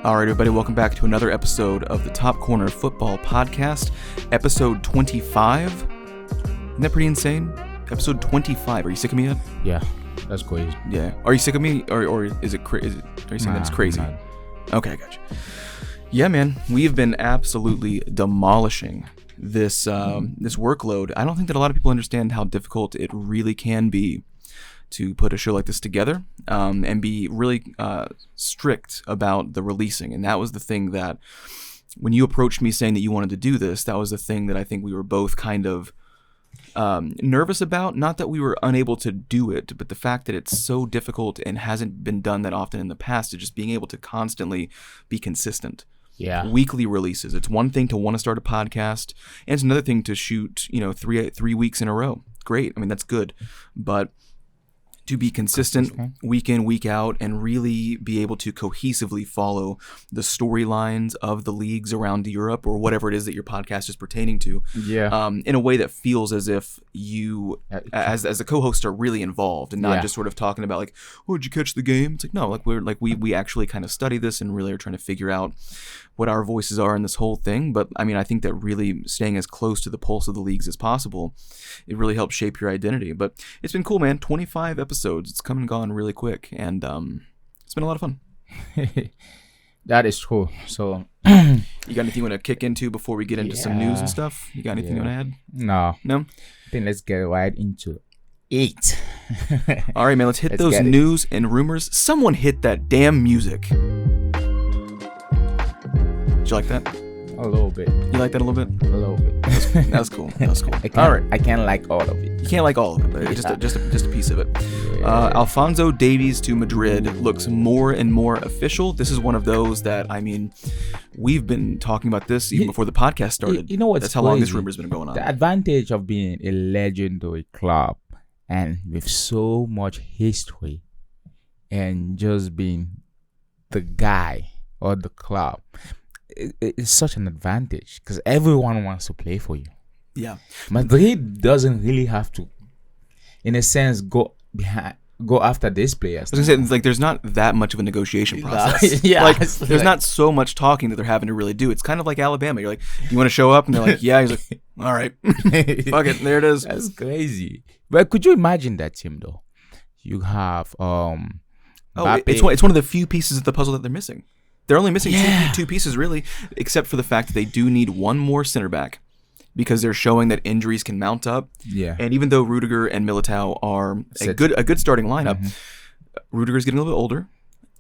All right, everybody, welcome back to another episode of the Top Corner Football Podcast, episode 25. Isn't that pretty insane? Episode 25. Are you sick of me yet? Yeah, that's crazy. Yeah. Are you sick of me, or is it crazy? Are you saying that's crazy? Okay, I got you. Yeah, man, we've been absolutely demolishing this this workload. I don't think that a lot of people understand how difficult it really can be to put a show like this together, and be really strict about the releasing. And that was the thing that, when you approached me saying that you wanted to do this, that was the thing that I think we were both kind of nervous about. Not that we were unable to do it, but the fact that it's so difficult and hasn't been done that often in the past, to just being able to constantly be consistent. Yeah. Weekly releases. It's one thing to want to start a podcast, and it's another thing to shoot, 3 weeks in a row. Great. I mean, that's good. But to be consistent week in, week out, and really be able to cohesively follow the storylines of the leagues around Europe, or whatever it is that your podcast is pertaining to, in a way that feels as if you, as a co-host, are really involved, and not just sort of talking about like, oh, did you catch the game? It's like, no, like we actually kind of study this and really are trying to figure out what our voices are in this whole thing. But I mean, I think that really staying as close to the pulse of the leagues as possible, it really helps shape your identity. But it's been cool, man. 25 episodes. It's come and gone really quick, and it's been a lot of fun. That is cool. So, you got anything you want to kick into before we get into some news and stuff? You got anything you want to add? No. I think let's get right into it. All right, man. Let's hit those news and rumors. Someone hit that damn music. Did you like that? A little bit. You like that a little bit? A little bit. That's cool. That's cool. All right. I can't like all of it. You can't like all of it, but just a piece of it. Alphonso Davies to Madrid looks more and more official. This is one of those that, I mean, we've been talking about this even before the podcast started. You know what's That's how long this rumor's been going on. The advantage of being a legendary club and with so much history and just being the guy or the club, it's such an advantage because everyone wants to play for you. Yeah. Madrid doesn't really have to, in a sense, go after these players. I was gonna say, like, there's not that much of a negotiation process. There's not so much talking that they're having to really do. It's kind of like Alabama. You're like, you want to show up? And they're like, yeah. He's like, all right. Fuck it. There it is. That's crazy. But could you imagine that team, though? You have it's one of the few pieces of the puzzle that they're missing. They're only missing two pieces, really, except for the fact that they do need one more center back, because they're showing that injuries can mount up. Yeah. And even though Rudiger and Militao are a good starting lineup, Rudiger's getting a little bit older,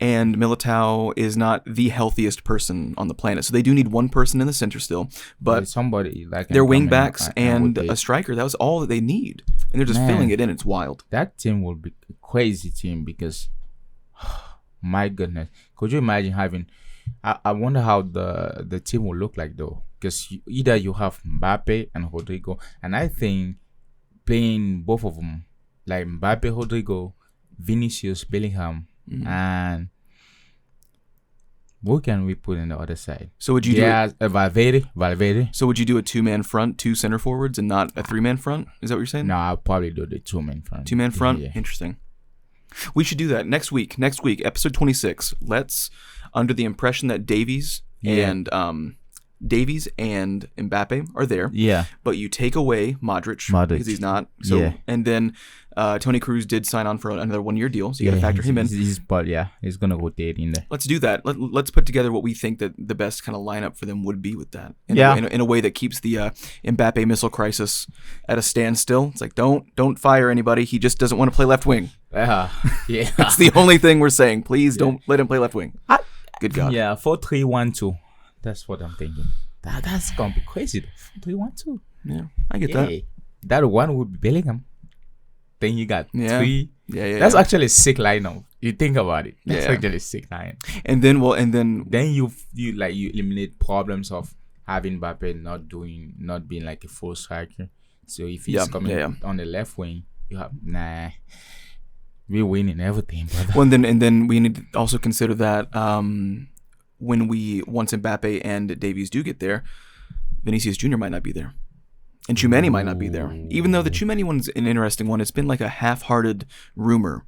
and Militao is not the healthiest person on the planet. So they do need one person in the center still, but somebody like their wing backs and a striker, that was all that they need. And they're just filling it in. It's wild. That team will be a crazy team because, my goodness, could you imagine having? I wonder how the team will look like, though, because either you have Mbappe and Rodrigo, and I think playing both of them, like Mbappe, Rodrigo, Vinicius, Bellingham, and who can we put on the other side? So would you do Valverde? So would you do a 2-man front, 2 center forwards, and not a 3-man front? Is that what you're saying? No, I'll probably do the 2-man front. 2-man front? Yeah. Interesting. We should do that next week, episode 26. Let's, under the impression that Davies and Mbappe are there. Yeah. But you take away Modric. Because he's not. So yeah. And then Toni Kroos did sign on for another 1-year deal, so you got to factor him in. He's going to rotate in there. Let's do that. Let's put together what we think that the best kind of lineup for them would be with that. In a way that keeps the Mbappe missile crisis at a standstill. It's like, don't fire anybody. He just doesn't want to play left wing. Yeah. That's the only thing we're saying. Please don't let him play left wing. Good God. Yeah, 4-3-1-2. That's what I'm thinking. That's going to be crazy. 4-3-1-2. Yeah, I get that. That one would be Bellingham. Then you got 3. Yeah. That's actually a sick lineup. You think about it. That's actually a sick line. And then you eliminate problems of having Mbappe not being like a full striker. So if he's coming on the left wing, you have we're winning everything, brother. Well, and then we need to also consider that once Mbappe and Davies do get there, Vinicius Jr. might not be there. And Tchouameni might not be there. Even though the Tchouameni one's an interesting one. It's been like a half-hearted rumor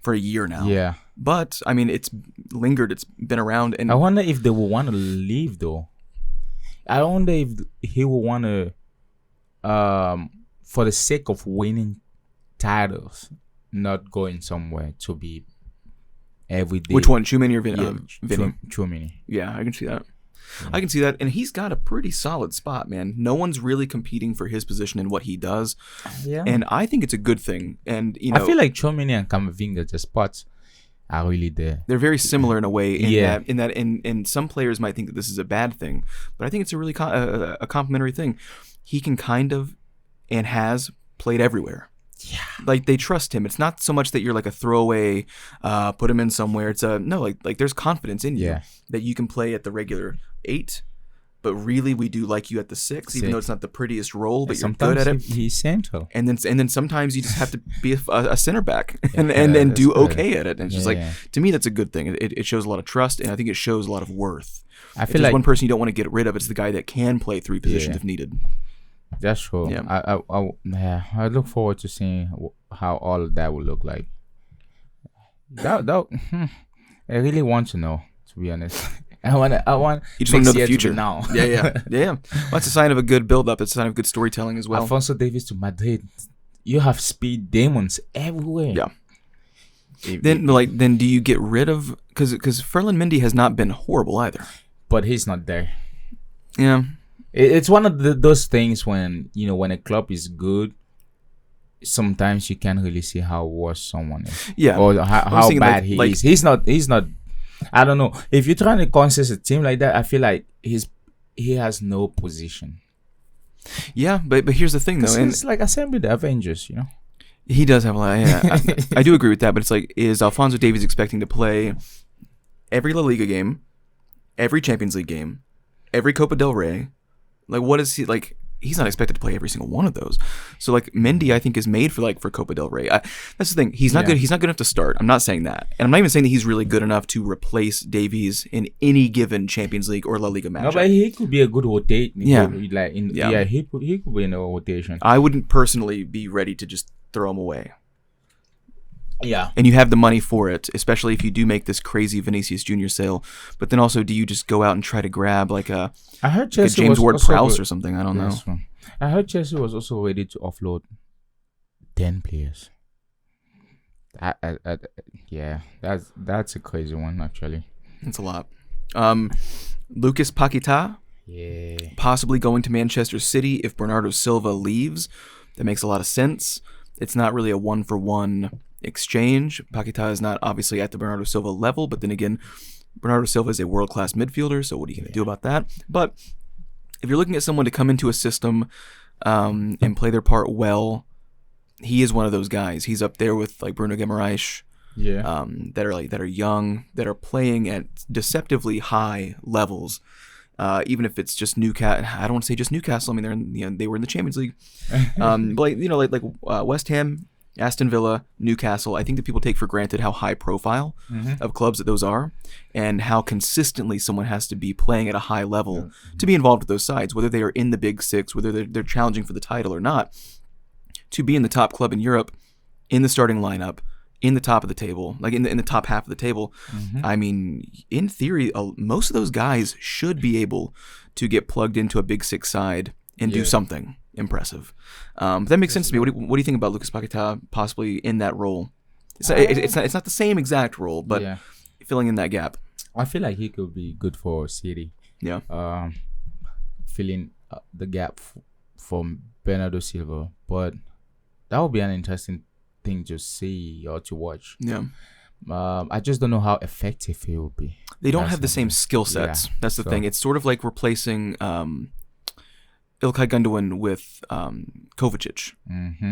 for a year now. Yeah. But I mean, it's lingered. It's been around, and I wonder if they will want to leave though. I wonder if he will want to, for the sake of winning titles, not going somewhere to be every day. Which one, Tchouaméni or Vinny? Tchouaméni. Yeah, I can see that. I can see that, and he's got a pretty solid spot, man. No one's really competing for his position in what he does, and I think it's a good thing. And I feel like Tchouaméni and Camavinga, the spots are really there. They're very similar in a way. In that some players might think that this is a bad thing, but I think it's a really a complimentary thing. He can kind of and has played everywhere. Yeah, like they trust him. It's not so much that you're like a throwaway, put him in somewhere. It's like there's confidence in you that you can play at the regular 8, but really we do like you at the 6, even though it's not the prettiest role, but you're good at it. He's central, and then sometimes you just have to be a center back and do okay at it. And it's just to me that's a good thing. It shows a lot of trust, and I think it shows a lot of worth. I feel like one person you don't want to get rid of, it's the guy that can play 3 positions if needed. That's true. Yeah. I look forward to seeing how all of that will look like. I really want to know, to be honest. I want. You just want to know the future now. Yeah. Well, that's a sign of a good build-up. It's a sign of good storytelling as well. Alphonso Davies to Madrid. You have speed demons everywhere. Yeah. Then do you get rid of because Ferland Mendy has not been horrible either, but he's not there. Yeah. It's one of those things when when a club is good, sometimes you can't really see how worse someone is. Yeah. Or how bad he is. He's not. I don't know. If you're trying to consist a team like that, I feel like he has no position. Yeah, but here's the thing though, and it's like assembly the Avengers, He does have a lot. Yeah, I do agree with that. But it's like, is Alphonso Davies expecting to play every La Liga game, every Champions League game, every Copa del Rey? Like, what is he like? He's not expected to play every single one of those. So, like, Mendy, I think, is made for Copa del Rey. That's the thing. He's not good. He's not good enough to start. I'm not saying that, and I'm not even saying that he's really good enough to replace Davies in any given Champions League or La Liga match. No, but he could be a good rotate. He could be in a rotation. I wouldn't personally be ready to just throw him away. Yeah. And you have the money for it, especially if you do make this crazy Vinicius Jr. sale. But then also, do you just go out and try to grab like a James Ward-Prowse or something? I don't know. I heard Chelsea was also ready to offload 10 players. Yeah, that's a crazy one, actually. It's a lot. Lucas Paquetá, possibly going to Manchester City if Bernardo Silva leaves. That makes a lot of sense. It's not really a one-for-one exchange. Paquetá is not obviously at the Bernardo Silva level, but then again, Bernardo Silva is a world-class midfielder, so what are you going to do about that? But if you're looking at someone to come into a system and play their part well, he is one of those guys. He's up there with like Bruno Guimaraes, that are young, that are playing at deceptively high levels. Even if it's just Newcastle, I don't want to say just Newcastle. I mean, they were in the Champions League. But West Ham, Aston Villa, Newcastle. I think that people take for granted how high profile of clubs that those are, and how consistently someone has to be playing at a high level to be involved with those sides, whether they are in the Big Six, whether they're challenging for the title or not. To be in the top club in Europe, in the starting lineup, in the top of the table, like in the top half of the table. I mean, in theory, most of those guys should be able to get plugged into a Big Six side and do something impressive. But that makes sense to me. What do you think about Lucas Paquetá possibly in that role? It's not the same exact role, but filling in that gap. I feel like he could be good for City. Yeah. Filling the gap from Bernardo Silva, but that would be an interesting thing to see or to watch. Yeah. I just don't know how effective he will be. They don't have the same skill sets. Yeah. That's the thing. It's sort of like replacing Ilkay Gundogan with Kovacic.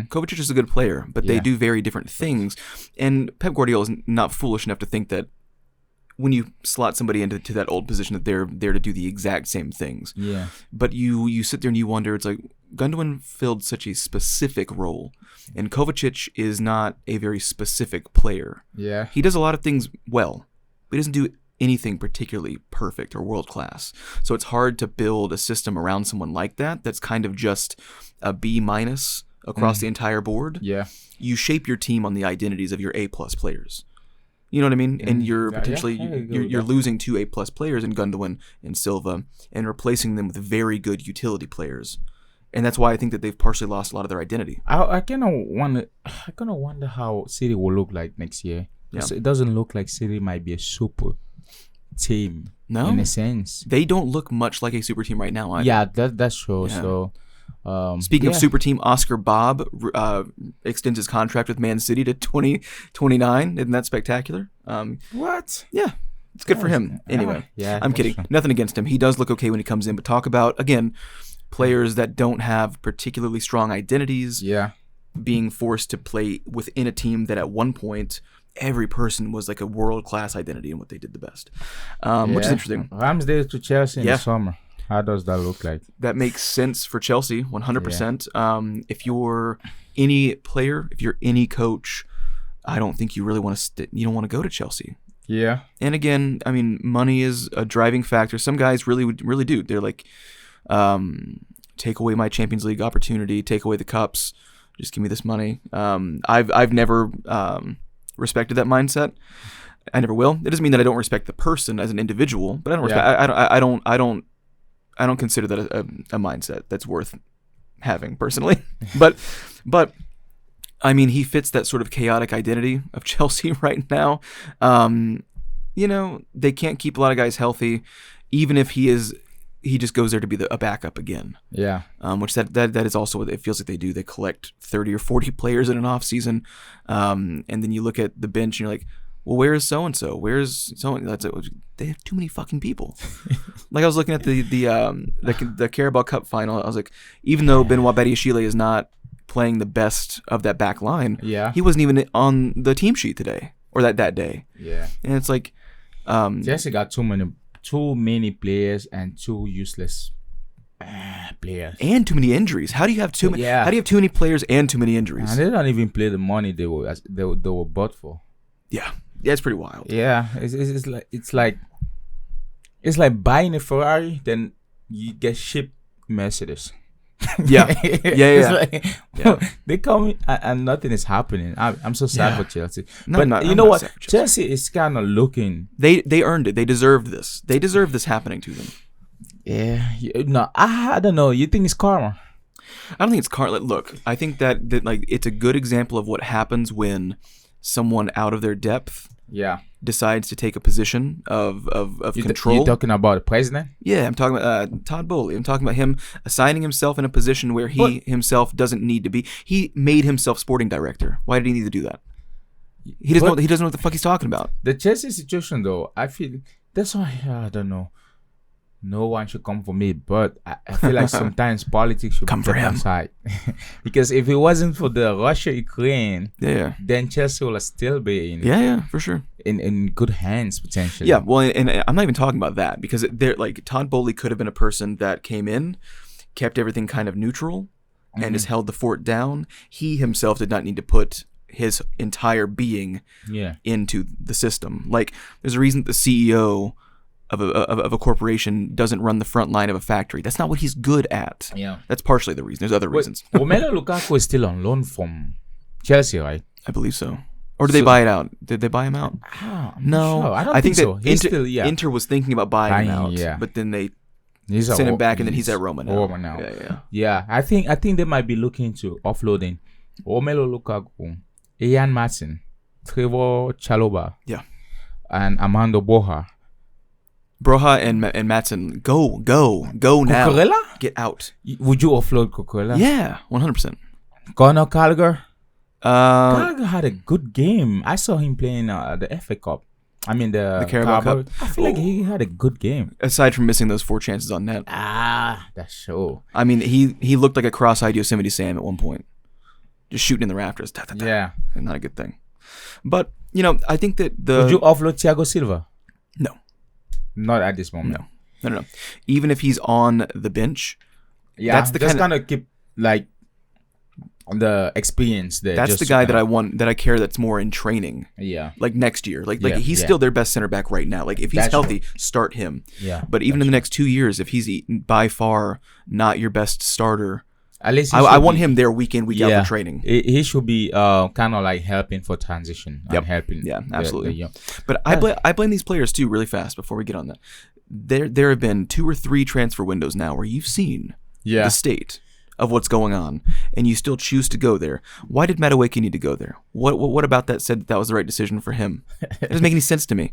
Kovacic is a good player, but they do very different things. And Pep Guardiola is not foolish enough to think that when you slot somebody into that old position that they're there to do the exact same things. Yeah. But you sit there and you wonder, it's like Gundogan filled such a specific role, and Kovacic is not a very specific player. Yeah. He does a lot of things well, but he doesn't do anything particularly perfect or world class. So it's hard to build a system around someone like that that's kind of just a B- across the entire board. Yeah. You shape your team on the identities of your A+ players. You know what I mean? And you're Yeah, potentially I agree with you're that. losing 2 A+ players in Gundogan and Silva and replacing them with very good utility players. And that's why I think that they've partially lost a lot of their identity. I kind of wonder how City will look like next year. 'Cause it doesn't look like City might be a super team No. in a sense. They don't look much like a super team right now either. Yeah, that's true. Yeah. So, Speaking of yeah. super team, Oscar Bob extends his contract with Man City to 2029. Isn't that spectacular? What? Yeah, it's good for him. Anyway, yeah, I'm that's kidding. true. Nothing against him. He does look okay when he comes in. But talk about, again, players that don't have particularly strong identities Yeah, being forced to play within a team that at one point every person was like a world-class identity in what they did the best, which is interesting. Ramsdale to Chelsea in Yeah. the summer. How does that look like? That makes sense for Chelsea, 100%. If you're any player, if you're any coach, I don't think you really want to. You don't want to go to Chelsea. Yeah, And again, I mean, money is a driving factor. Some guys really do. They're like, take away my Champions League opportunity, take away the cups, just give me this money. I've never respected that mindset. I never will. It doesn't mean that I don't respect the person as an individual, but I don't respect. I don't consider that a mindset that's worth having personally. but I mean, he fits that sort of chaotic identity of Chelsea right now. They can't keep a lot of guys healthy, even if he just goes there to be a backup again. yeah. Which that is also what it feels like they do. They collect 30 or 40 players in an off season, and then you look at the bench and you're like, well, where is so and so? Where's so? They have too many fucking people. Like I was looking at the Carabao Cup final. I was like, even though Benoit Badiashile is not playing the best of that back line, Yeah. he wasn't even on the team sheet today or that day. Yeah. And it's like, Chelsea got too many players and too useless players. and too many injuries. How do you have too many? Yeah. How do you have too many players and too many injuries? And they don't even play the money they were bought for. Yeah, it's pretty wild. Yeah, it's like buying a Ferrari, then you get shipped Mercedes. Yeah. It's like, they come in and nothing is happening. I'm so sad Yeah. for Chelsea. No, But I'm not- you I'm know not what? sad for Chelsea. Chelsea is kind of looking. They earned it. They deserved this. They deserve this happening to them. Yeah. No, I don't know. You think it's karma? I don't think it's Look, I think that like it's a good example of what happens when someone out of their depth Yeah. decides to take a position of control. You talking about the president? Yeah, I'm talking about Todd Bowley. I'm talking about him assigning himself in a position where he himself doesn't need to be. He made himself sporting director. Why did he need to do that? He doesn't know. He doesn't know what the fuck he's talking about. The Chelsea situation, though, I feel that's why I don't know. No one should come for me, but I feel like sometimes politics should Come for be him. aside. Because if it wasn't for the Russia-Ukraine, Yeah, then Chelsea will still be yeah, for sure. in good hands potentially. Yeah, well, and I'm not even talking about that because they're like Todd Bowley could have been a person that came in, kept everything kind of neutral, and just held the fort down. He himself did not need to put his entire being into the system. Like, there's a reason the CEO of a corporation doesn't run the front line of a factory. That's not what he's good at. Yeah. That's partially the reason. There's other reasons. Romelu Lukaku is still on loan from Chelsea, right? I believe so. Or did they buy it out? Did they buy him out? I'm No, not sure. I don't think so. that He's still, yeah. Inter was thinking about buying him out, yeah. but then they He's sent him back, and then he's at Roma now. Roma now. Yeah. Yeah, I think they might be looking to offloading Romelu Lukaku, Ian Martin, Trevor Chalobah, and Armando Broja. Broja and Matson, go now. Cucurella? Get out. Would you offload Cucurella? Yeah, 100%. Conor Gallagher? Uh, Gallagher had a good game. I saw him playing the FA Cup. I mean the Carabao Cup. I feel like he had a good game. aside from missing those 4 chances on net, That's so. I mean, he looked like a cross-eyed Yosemite Sam at one point, just shooting in the rafters. Yeah. Not a good thing. But I think that Would you offload Thiago Silva? No. Not at this moment. No. Even if he's on the bench, Yeah, that's the just kind of kind of keep like the experience there. that's just the guy to that I want, that I care that's more in training. Yeah. Like next year, like Yeah, he's yeah. still their best center back right now. Like if he's That's healthy, start him. Yeah. But even in the next 2 years, if he's by far not your best starter, At least I want him there week in, week out for training. He should be kind of like helping for transition. Yep. And helping. Yeah, absolutely. But I blame these players too, really fast before we get on that. There have been 2 or 3 transfer windows now where you've seen the state of what's going on, and you still choose to go there. Why did Madueke need to go there? What about that said that was the right decision for him? It doesn't make any sense to me.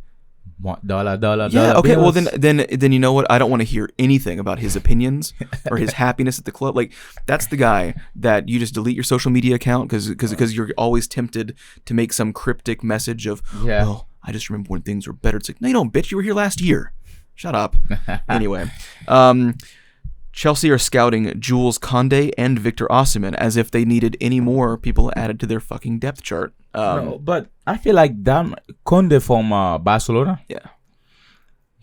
Dollar. Yeah. Okay. Well, then you know what? I don't want to hear anything about his opinions or his happiness at the club. Like, that's the guy that you just delete your social media account because you're always tempted to make some cryptic message of, well, I just remember when things were better. It's like, no, you don't, bitch. You were here last year. Shut up. Anyway, Chelsea are scouting Jules Koundé and Victor Osimhen as if they needed any more people added to their fucking depth chart. No, but I feel like Koundé from Barcelona. Yeah.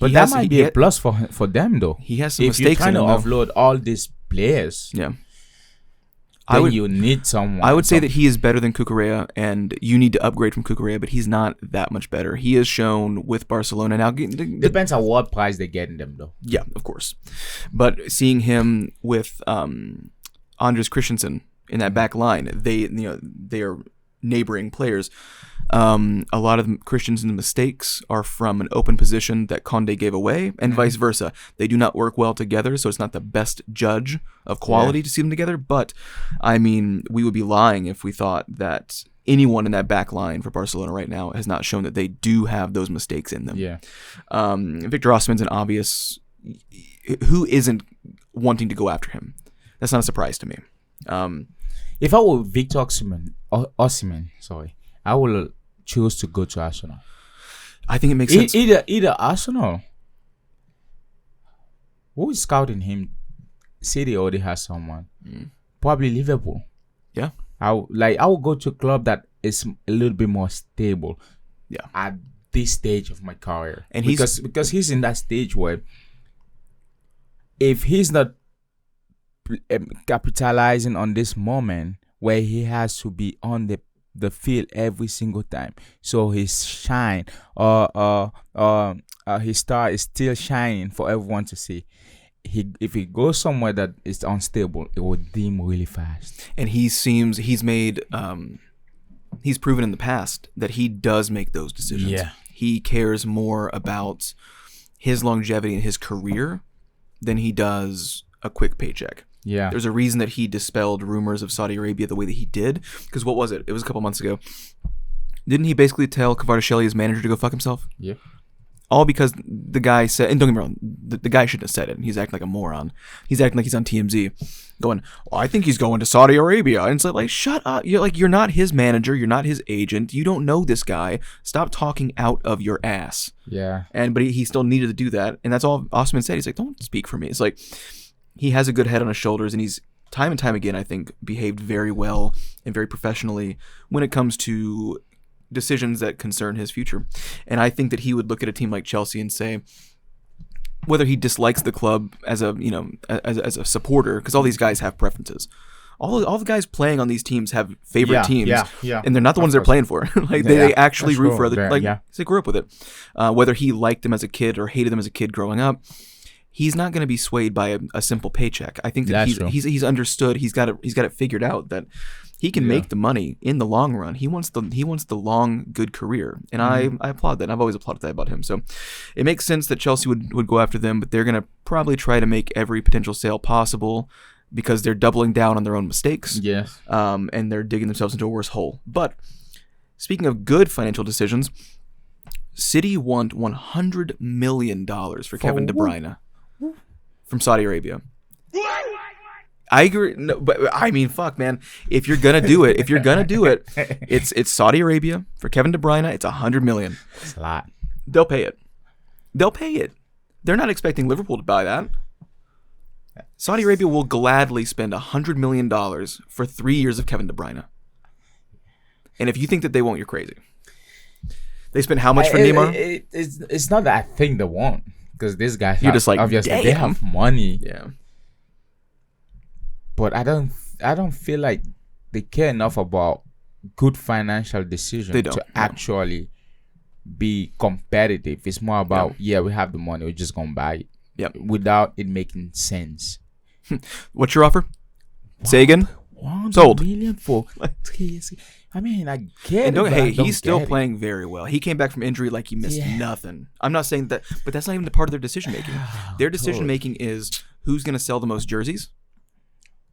But that might be a plus for them, though. He has some if mistakes you're trying in to him, offload all these players, you need someone. I would say that he is better than Cucurella, and you need to upgrade from Cucurella, but he's not that much better. He has shown with Barcelona now. Depends on what price they get in them, though. Yeah, of course. But seeing him with Andres Christensen in that back line, they are neighboring players. A lot of Christensen's mistakes are from an open position that Koundé gave away, and vice versa. They do not work well together, so it's not the best judge of quality to see them together. But, I mean, we would be lying if we thought that anyone in that back line for Barcelona right now has not shown that they do have those mistakes in them. Yeah. Victor Osimhen's an obvious... Who isn't wanting to go after him? That's not a surprise to me. If I were Victor Osimhen, I will choose to go to Arsenal. I think it makes sense. Either Arsenal. Who is scouting him? City already has someone. Probably Liverpool. Yeah. I will go to a club that is a little bit more stable. Yeah. At this stage of my career, and because he's in that stage where if he's not capitalizing on this moment where he has to be on the field every single time, so his shine his star is still shining for everyone to see. If he goes somewhere that is unstable, it will dim really fast. And he's proven in the past that he does make those decisions. Yeah. He cares more about his longevity in his career than he does a quick paycheck. Yeah. There's a reason that he dispelled rumors of Saudi Arabia the way that he did. Because what was it? It was a couple months ago. Didn't he basically tell Kvaratskhelia, his manager, to go fuck himself? Yeah. All because the guy said, and don't get me wrong, the guy shouldn't have said it. He's acting like a moron. He's acting like he's on TMZ, going, well, I think he's going to Saudi Arabia. And it's like, shut up. You're not his manager. You're not his agent. You don't know this guy. Stop talking out of your ass. Yeah. But he still needed to do that. And that's all Osimhen said. He's like, don't speak for me. It's like, he has a good head on his shoulders, and he's time and time again, I think, behaved very well and very professionally when it comes to decisions that concern his future. And I think that he would look at a team like Chelsea and say, whether he dislikes the club as a as a supporter, because all these guys have preferences. All the guys playing on these teams have favorite teams, and they're not the ones they're playing for. Like they actually root for other. They grew up with it. Whether he liked them as a kid or hated them as a kid growing up, he's not going to be swayed by a simple paycheck. I think that he's understood. He's got it figured out that he can make the money in the long run. He wants the long good career, and I applaud that. And I've always applauded that about him. So it makes sense that Chelsea would go after them, but they're going to probably try to make every potential sale possible because they're doubling down on their own mistakes. Yes. And they're digging themselves into a worse hole. But speaking of good financial decisions, City won $100 million for Kevin De Bruyne from Saudi Arabia. I agree. No, but I mean, fuck, man. If you're gonna do it, it's Saudi Arabia for Kevin De Bruyne. It's $100 million. It's a lot. They'll pay it. They're not expecting Liverpool to buy that. Saudi Arabia will gladly spend $100 million for 3 years of Kevin De Bruyne. And if you think that they won't, you're crazy. They spent how much for Neymar? It's not that I think they won't, because these guys you're just like, obviously damn. They have money. Yeah. But I don't feel like they care enough about good financial decisions to actually be competitive. It's more about we have the money, we're just gonna buy it. Yep. Without it making sense. What's your offer? Say again? 100 Sold. million for 3 years. I mean, I get And it. But I don't he's still get it. playing very well. He came back from injury like he missed nothing. I'm not saying that, but that's not even the part of their decision making. Their decision making is who's going to sell the most jerseys.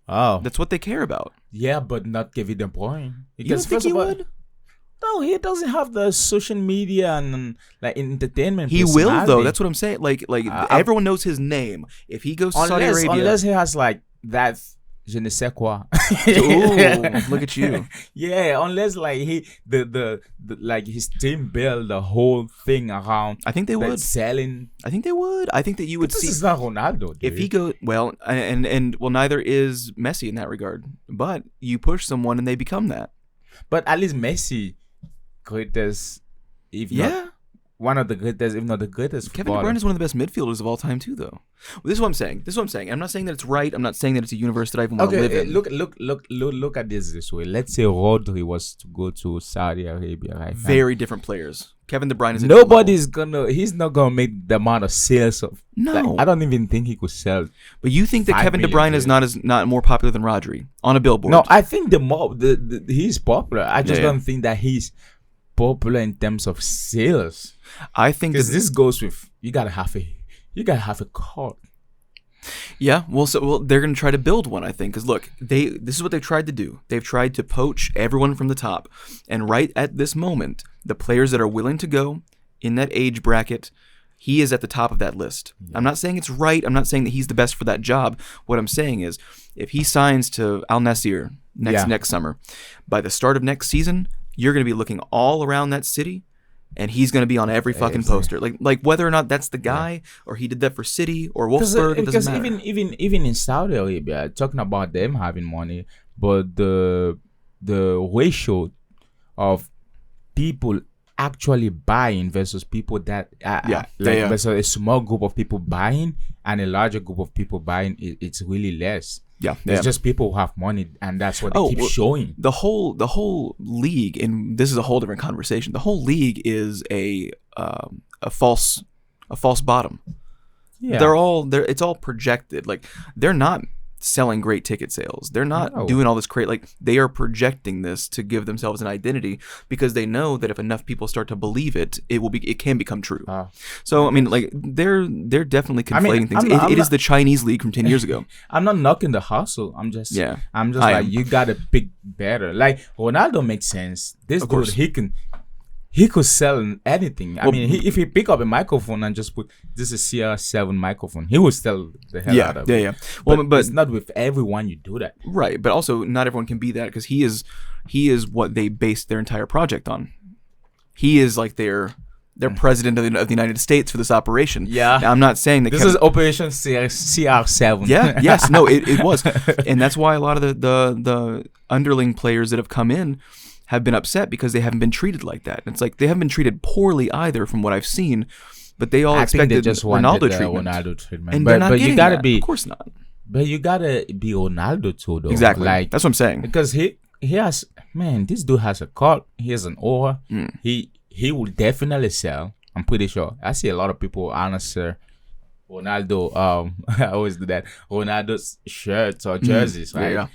Oh, That's what they care about. yeah, but not Kevin De Bruyne. You don't think he would? No, he doesn't have the social media and like entertainment. He will though. personality. That's what I'm saying. Like everyone knows his name. If he goes to Saudi Arabia, unless he has like that je ne sais quoi. ooh, look at you. Yeah, unless like he the like his team build the whole thing around. I think they like would. selling. I think they would. I think that you would This see is not Ronaldo. Dude. if he go well, and well, neither is Messi in that regard. But you push someone and they become that. But at least Messi, greatest, if not one of the greatest, if not the greatest. Kevin De Bruyne is one of the best midfielders of all time too, though. Well, this is what I'm saying. I'm not saying that it's right. I'm not saying that it's a universe that I even want to live in. Look at this way. Let's say Rodri was to go to Saudi Arabia, right? Very different players. Kevin De Bruyne is He's not gonna make the amount of sales of. No. Like, I don't even think he could sell. But you think that 5 Kevin De million Bruyne is not more popular than Rodri on a billboard? No, I think he's popular. I just Yeah. don't think that he's popular in terms of sales. I think Because that this goes with you gotta have a card. yeah. Well, they're gonna try to build one. I think because look, this is what they've tried to do. They've tried to poach everyone from the top, and right at this moment, the players that are willing to go in that age bracket, he is at the top of that list. I'm not saying it's right. I'm not saying that he's the best for that job. What I'm saying is, if he signs to Al Nassr next summer, by the start of next season, you're going to be looking all around that city, and he's going to be on every fucking poster. Like whether or not that's the guy, or he did that for City or Wolfsburg, it doesn't matter. Because even in Saudi Arabia, talking about them having money, but the ratio of people actually buying versus people that versus a small group of people buying and a larger group of people buying, it's really less. It's just people who have money, and that's what they keep showing. The whole league, and this is a whole different conversation. The whole league is a false bottom. Yeah. It's all projected. Like they're not selling great ticket sales. They're not doing all this they are projecting this to give themselves an identity because they know that if enough people start to believe it, it can become true. So I mean, like they're definitely conflating things. It is the Chinese league from 10 years ago. I'm not knocking the hustle. I'm just you gotta pick better. Like Ronaldo makes sense. This dude, he could sell anything. I mean, if he pick up a microphone and just put this is CR7 microphone, he would sell the hell out of it. Yeah. Well, but it's not with everyone you do that. Right, but also not everyone can be that because he is what they based their entire project on. He is like their president of the United States for this operation. Yeah. Now, I'm not saying that this is Operation CR7. Yeah. Yes. No. It was, and that's why a lot of the underling players that have come in have been upset because they haven't been treated like that. It's like they haven't been treated poorly either, from what I've seen. But they all expected Ronaldo treatment. And but you gotta be, of course not. But you gotta be Ronaldo too, though. Exactly. Like that's what I'm saying. Because he has, man, this dude has a cult. He has an aura. He will definitely sell. I'm pretty sure. I see a lot of people answer Ronaldo. I always do that. Ronaldo's shirts or jerseys, right? Yeah.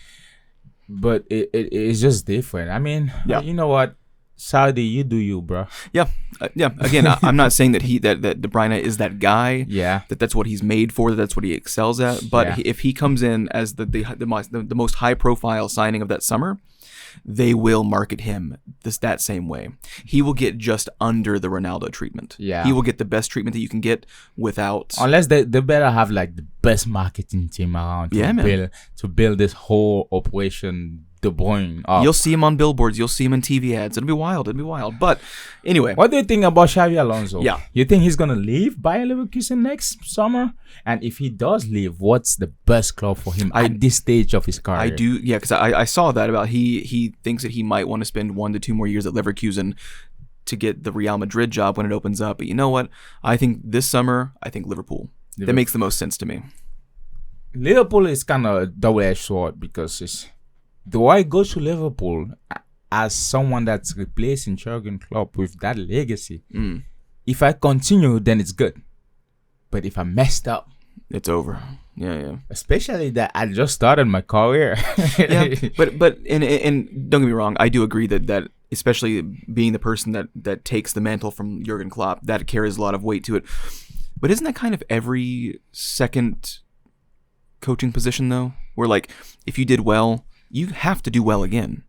But it's just different. I mean, you know what? Saudi, you do you, bro. Yeah. Again, I'm not saying that that De Bruyne is that guy. Yeah. That's what he's made for. That's what he excels at. But if he comes in as the most high profile signing of that summer, they will market him that same way. He will get just under the Ronaldo treatment. Yeah. He will get the best treatment that you can get without. Unless they better have like the best marketing team around to build this whole operation De Bruyne up. You'll see him on billboards. You'll see him in TV ads. It'll be wild. But anyway. What do you think about Xabi Alonso? Yeah. You think he's going to leave Bayer Leverkusen next summer? And if he does leave, what's the best club for him at this stage of his career? I do. Yeah, because I saw that about he thinks that he might want to spend 1 to 2 more years at Leverkusen to get the Real Madrid job when it opens up. But you know what? I think this summer, Liverpool. That makes the most sense to me. Liverpool is kind of a double-edged sword because do I go to Liverpool as someone that's replacing Jurgen Klopp with that legacy? If I continue, then it's good. But if I messed up, it's over. Yeah. Especially that I just started my career. Yeah, but and don't get me wrong, I do agree that especially being the person that takes the mantle from Jurgen Klopp, that carries a lot of weight to it. But isn't that kind of every second coaching position though? Where like if you did well, you have to do well again.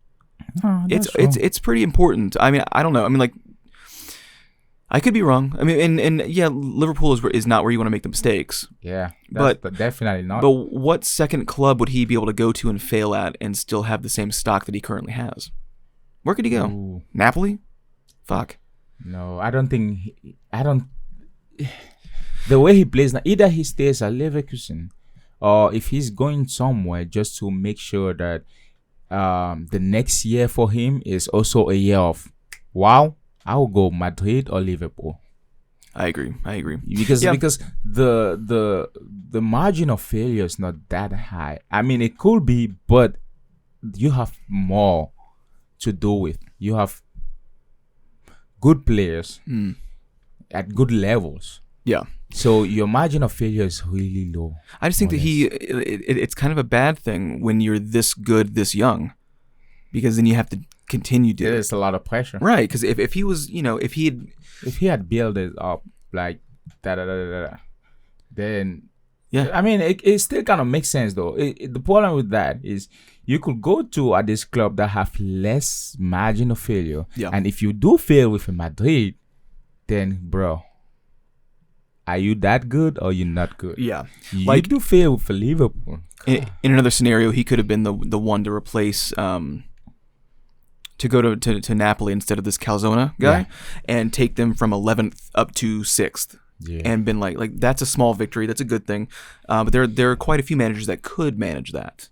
No, It's pretty important. I mean, I don't know. I mean, like, I could be wrong. I mean, and yeah, Liverpool is not where you want to make the mistakes. Yeah, but definitely not. But what second club would he be able to go to and fail at and still have the same stock that he currently has? Where could he go? Ooh. Napoli? Fuck. No, I don't think. I don't. The way he plays now, either he stays at Leverkusen, or if he's going somewhere just to make sure that the next year for him is also a year of wow. I will go Madrid or Liverpool. I agree. Because the margin of failure is not that high. I mean, it could be, but you have more to do with. You have good players at good levels. Yeah. So your margin of failure is really low. I just think that it's kind of a bad thing when you're this good this young, because then you have to continue doing There's a lot of pressure. Right, because if he was, if he had built it up like then yeah. I mean, it still kind of makes sense though. The problem with that is you could go to this club that have less margin of failure, and if you do fail with Madrid, then bro, are you that good or you not good? Yeah, you do fail with Liverpool. In another scenario, he could have been the one to replace. To go to Napoli instead of this Calzona guy, and take them from 11th up to 6th, and been like that's a small victory, that's a good thing, but there are quite a few managers that could manage that,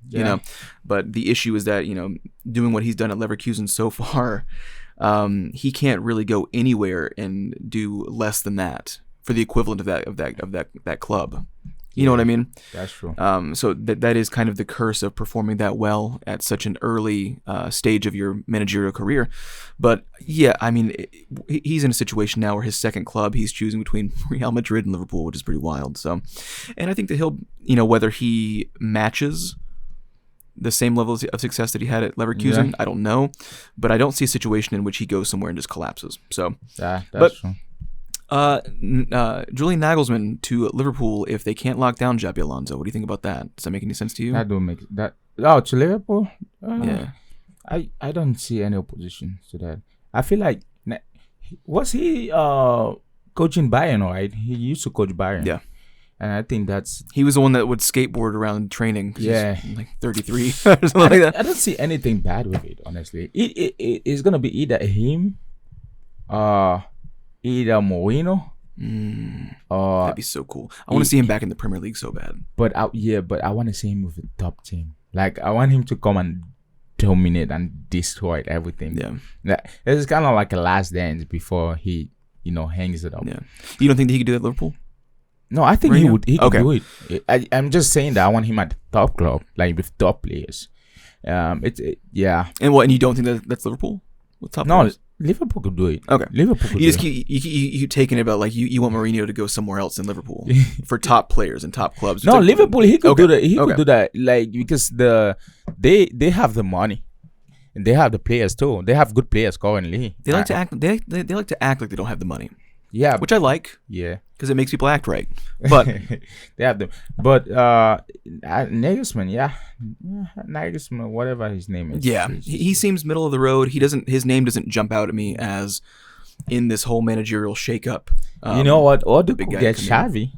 but the issue is that doing what he's done at Leverkusen so far, he can't really go anywhere and do less than that for the equivalent of that club. You know what I mean? That's true. So that is kind of the curse of performing that well at such an early stage of your managerial career. But yeah, I mean, he's in a situation now where his second club, he's choosing between Real Madrid and Liverpool, which is pretty wild. So, and I think that he'll, whether he matches the same level of success that he had at Leverkusen, I don't know. But I don't see a situation in which he goes somewhere and just collapses. So, that's true. Julian Nagelsmann to Liverpool if they can't lock down Xabi Alonso. What do you think about that? Does that make any sense to you? That don't make that. Oh, to Liverpool? Yeah. I don't see any opposition to that. I feel like was he coaching Bayern, right? He used to coach Bayern. Yeah. And I think he was the one that would skateboard around training. Yeah. He's like 33 or something like that. I don't see anything bad with it, honestly. It's gonna be either him, either Mourinho, that'd be so cool. I want to see him back in the Premier League so bad. But I want to see him with a top team. Like I want him to come and dominate and destroy everything. Yeah, it's kind of like a last dance before he, hangs it up. Yeah, you don't think that he could do that at Liverpool? No, I think Mourinho? he could do it. I'm just saying that I want him at the top club, like with top players. Yeah. And you don't think that's Liverpool with top players? Liverpool could do it. Okay. Liverpool could you taking it about like you want Mourinho to go somewhere else in Liverpool for top players and top clubs. No, Liverpool he could do that. He could do that, like, because they have the money and they have the players too. They have good players currently. They like to act. They like to act like they don't have the money. Yeah, which I like. Yeah, because it makes people act right. But they have them. But Nagelsmann, Nagelsmann, whatever his name is. Yeah, he seems middle of the road. His name doesn't jump out at me as in this whole managerial shakeup. You know what? Or they could get Xavi.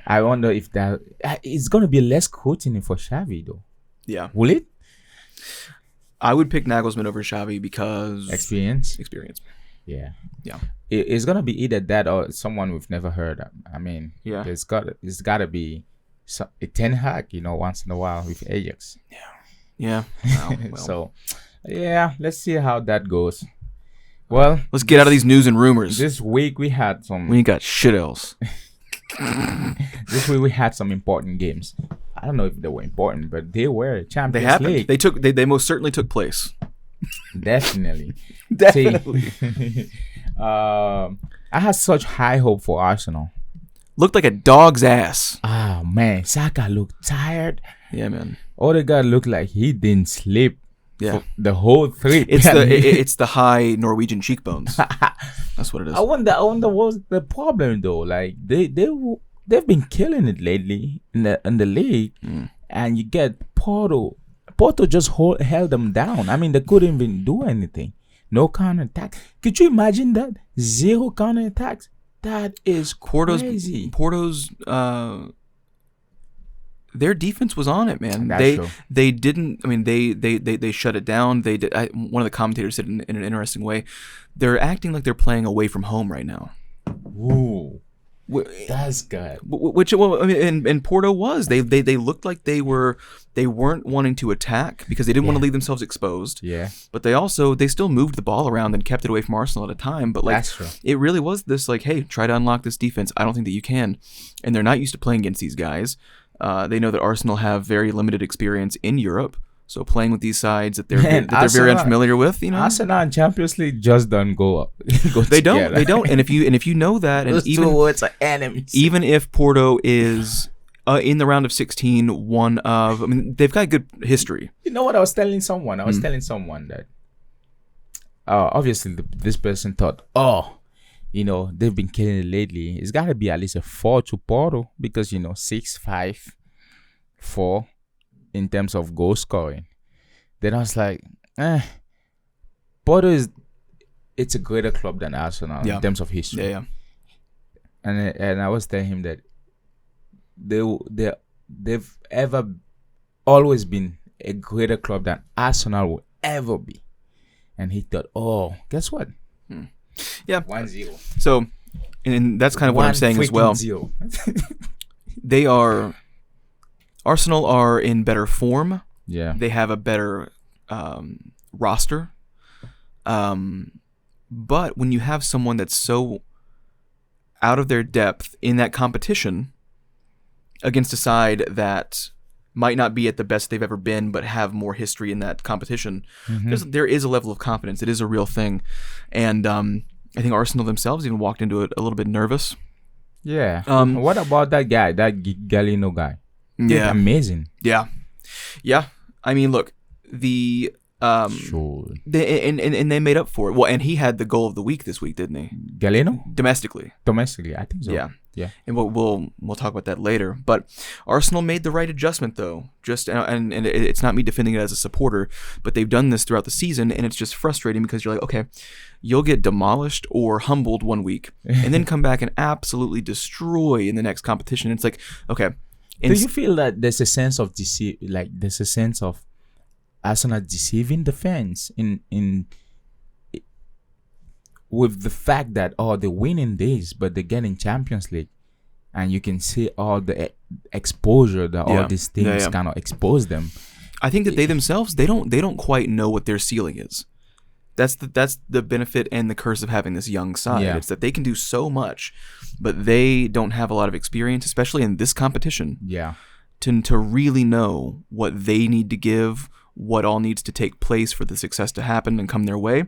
I wonder if that it's gonna be less scrutiny for Xavi though. Yeah, will it? I would pick Nagelsmann over Xavi because experience. Yeah. It's gonna be either that or someone we've never heard of. I mean, it's gotta be a Ten Hag, once in a while with Ajax. Yeah. Well. So, let's see how that goes. Well, let's get out of these news and rumors. This week we had some. We ain't got shit else. This week we had some important games. I don't know if they were important, but they were Champions League. They most certainly took place. Definitely. Definitely. See, I had such high hope for Arsenal. Looked like a dog's ass. Ah, man. Saka looked tired. Yeah, man. Odegaard looked like he didn't sleep Yeah. for the whole trip. It's the high Norwegian cheekbones. That's what it is. I wonder what's the problem though. Like they've been killing it lately in the league, and you get Porto. Porto just held them down. I mean, they couldn't even do anything. No counter attack. Could you imagine that? 0 counter attacks. That is crazy. Porto's their defense was on it, man. That's true. They didn't. I mean, they shut it down. They did. One of the commentators said in an interesting way, they're acting like they're playing away from home right now. Ooh, that's good. Which, well, I mean, and Porto was. They looked like they weren't wanting to attack because they didn't want to leave themselves exposed. Yeah. But they still moved the ball around and kept it away from Arsenal at a time. But like, That's true. It really was this like, hey, try to unlock this defense. I don't think that you can, and they're not used to playing against these guys. They know that Arsenal have very limited experience in Europe, so playing with these sides that they're very unfamiliar with, you know. Arsenal and Champions League just don't go up. They don't. And if you know that, and those two words are enemies. Even if Porto is in the round of 16, one of, I mean, they've got good history. You know what I was telling someone? I was telling someone that obviously this person thought, they've been killing it lately. It's got to be at least a 4 to Porto because, 6-5-4 in terms of goal scoring. Then I was like, Porto it's a greater club than Arsenal in terms of history. Yeah. And I was telling him that they've ever always been a greater club than Arsenal will ever be. And he thought, guess what? Yeah. 1-0. So, and that's kind of what I'm saying as well. Arsenal are in better form. Yeah. They have a better roster. But when you have someone that's so out of their depth in that competition against a side that might not be at the best they've ever been, but have more history in that competition, there is a level of confidence. It is a real thing. And I think Arsenal themselves even walked into it a little bit nervous. Yeah. What about that guy, that Galeno guy? Yeah. Amazing. Yeah. I mean, look, Sure. They made up for it. Well, and he had the goal of the week this week, didn't he? Galeno? Domestically, I think so. Yeah. And we'll talk about that later. But Arsenal made the right adjustment, though. And it's not me defending it as a supporter, but they've done this throughout the season, and it's just frustrating because you're like, okay, you'll get demolished or humbled one week, and then come back and absolutely destroy in the next competition. It's like, okay. Do you feel that there's a sense of there's a sense of Arsenal deceiving the fans in with the fact that they're winning this, but they're getting Champions League, and you can see all the exposure that all these things kind of expose them. I think that they themselves they don't quite know what their ceiling is. That's the benefit and the curse of having this young side. Yeah. It's that they can do so much, but they don't have a lot of experience, especially in this competition. Yeah. To really know what they need to give, what all needs to take place for the success to happen and come their way.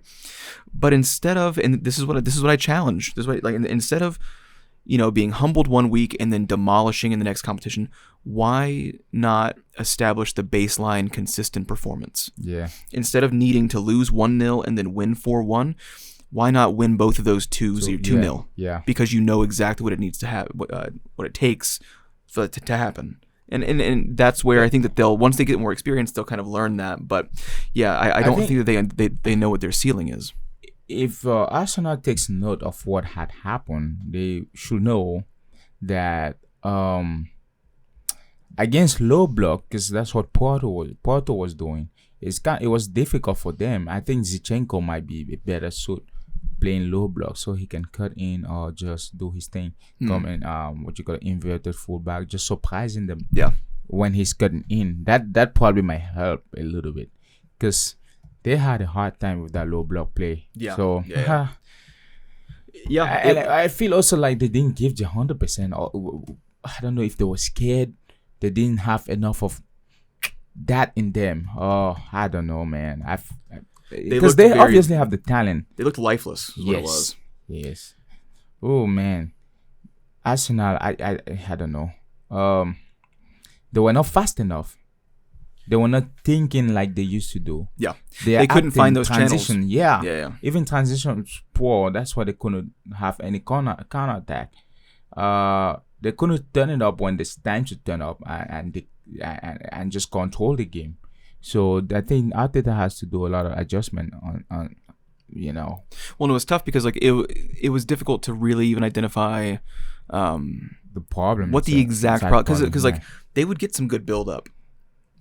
But instead of, and this is what I challenge. This is what, like, instead of, being humbled one week and then demolishing in the next competition, why not establish the baseline consistent performance? Yeah. Instead of needing to lose 1-0 and then win 4-1, why not win both of those 2-0? Yeah. Because you know exactly what it needs to have, what it takes for it to happen. And that's where I think that once they get more experience, they'll kind of learn that. But yeah, I don't think that they know what their ceiling is. If Arsenal takes note of what had happened, they should know that against low block, because that's what Porto was doing. It was difficult for them. I think Zinchenko might be a better suit playing low block, so he can cut in or just do his thing. Come in, inverted fullback, just surprising them. Yeah. When he's cutting in, that probably might help a little bit, because they had a hard time with that low block play. Yeah. So yeah. I feel also like they didn't give the 100%. Or I don't know if they were scared. They didn't have enough of that in them. I don't know, man. Because they obviously have the talent. They looked lifeless, is what it was. Yes. Oh, man. Arsenal, I don't know. They were not fast enough. They were not thinking like they used to do. Yeah. They couldn't find those transition. channels. Yeah. Yeah. Even transition was poor. That's why they couldn't have any counter attack. They couldn't turn it up when it's time to turn up and just control the game. So I think Arteta has to do a lot of adjustment on Well, no, it was tough because like it was difficult to really even identify the problem. What the exact problem? Because yeah. like they would get some good build up.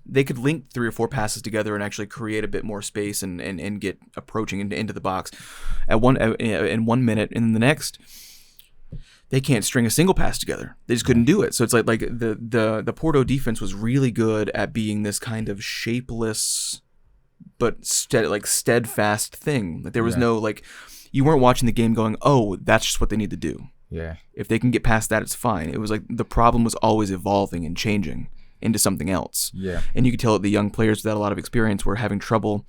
They could link 3 or 4 passes together and actually create a bit more space and get approaching into the box in 1 minute, and in the next they can't string a single pass together. They just couldn't do it. So it's like the Porto defense was really good at being this kind of shapeless but steadfast thing. Like there was no like you weren't watching the game going, oh, that's just what they need to do. Yeah. If they can get past that, it's fine. It was like the problem was always evolving and changing into something else. Yeah. And you could tell that the young players without a lot of experience were having trouble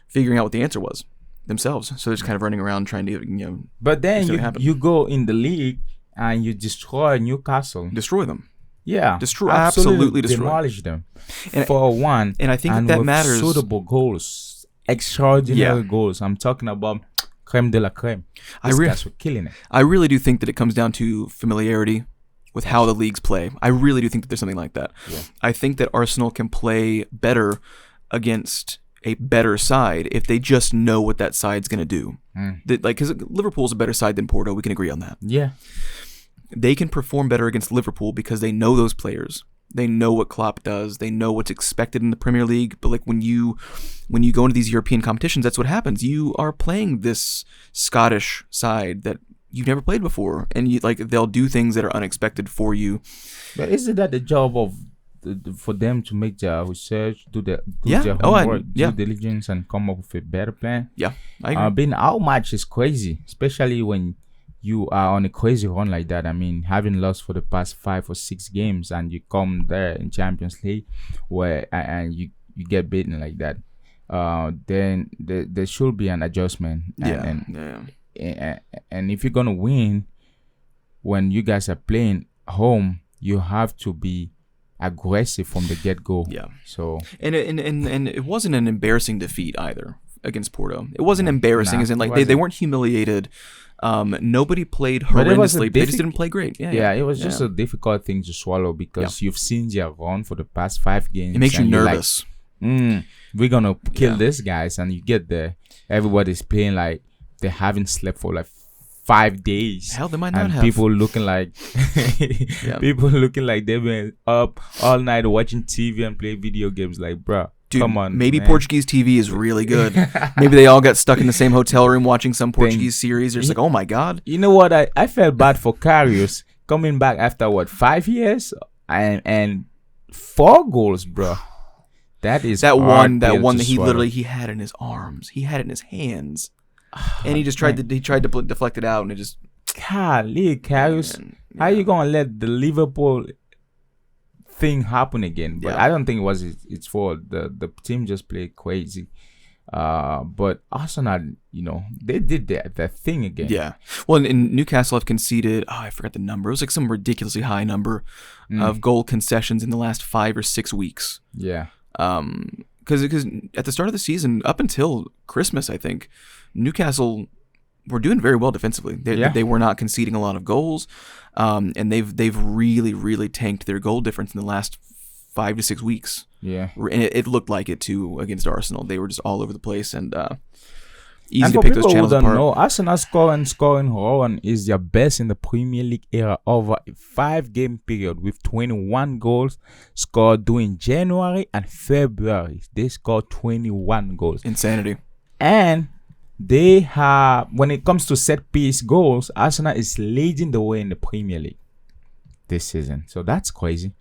figuring out what the answer was themselves. So they're just kind of running around trying to, But then you go in the league and you destroy Newcastle. Destroy them. Yeah. Absolutely destroy. Demolish them. And, for one. And I think that matters. Suitable goals. Extraordinary goals. I'm talking about creme de la creme. These guys were killing it. I really do think that it comes down to familiarity with how the leagues play. I really do think that there's something like that. Yeah. I think that Arsenal can play better against a better side if they just know what that side's going to do. Because Liverpool's a better side than Porto. We can agree on that. Yeah. They can perform better against Liverpool because they know those players. They know what Klopp does. They know what's expected in the Premier League. But like when you go into these European competitions, that's what happens. You are playing this Scottish side that you've never played before, and they'll do things that are unexpected for you. But isn't that the job of for them to make their research, do their homework, due diligence, and come up with a better plan? Yeah, I agree. Being outmatched is crazy, especially when you are on a crazy run like that. I mean, having lost for the past 5 or 6 games, and you come there in Champions League, where and you get beaten like that, then there should be an adjustment. And if you're gonna win, when you guys are playing home, you have to be aggressive from the get-go. Yeah. So and it wasn't an embarrassing defeat either against Porto. It wasn't embarrassing, as in they weren't humiliated. Nobody played horrendously. They just didn't play great. Yeah. It was just a difficult thing to swallow because you've seen their run for the past 5 games. It makes you nervous. Like, we're gonna kill these guys, and you get there, everybody's playing like they haven't slept for like 5 days. Hell, they might not and have. People looking like they've been up all night watching TV and play video games. Like, bro, dude, come on. Maybe man. Portuguese TV is really good. Maybe they all got stuck in the same hotel room watching some Portuguese series. They're just like, oh my god. You know what? I felt bad for Karius coming back after 5 years and 4 goals, bro. That is that one that he had in his arms. He had it in his hands. And he just tried to deflect it out, and it just. Golly, Karius, how you gonna let the Liverpool thing happen again? But I don't think it was its fault. The team just played crazy. But Arsenal, they did their thing again. Yeah. Well, in Newcastle have conceded. Oh, I forgot the number. It was like some ridiculously high number of goal concessions in the last 5 or 6 weeks. Yeah. Because at the start of the season, up until Christmas, I think, Newcastle were doing very well defensively. They were not conceding a lot of goals, and they've really, really tanked their goal difference in the last 5 to 6 weeks. Yeah, and it looked like it too against Arsenal. They were just all over the place and easy to pick those channels apart. Know, Arsenal's scoring run is their best in the Premier League era over a 5-game period, with 21 goals scored during January and February. They scored 21 goals. Insanity. And they have, when it comes to set piece goals, Arsenal is leading the way in the Premier League this season. So that's crazy.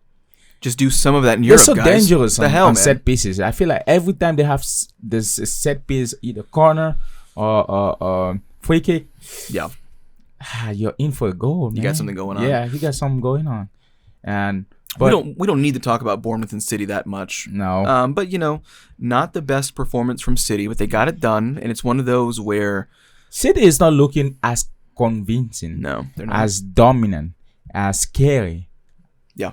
Just do some of that in Europe, guys. They're so dangerous on set pieces. I feel like every time they have this set piece, either corner or free kick, you're in for a goal, man. You got something going on. Yeah, you got something going on. But we don't need to talk about Bournemouth and City that much. No. But not the best performance from City, but they got it done, and it's one of those where City is not looking as convincing. No, they're not. As dominant as scary Yeah.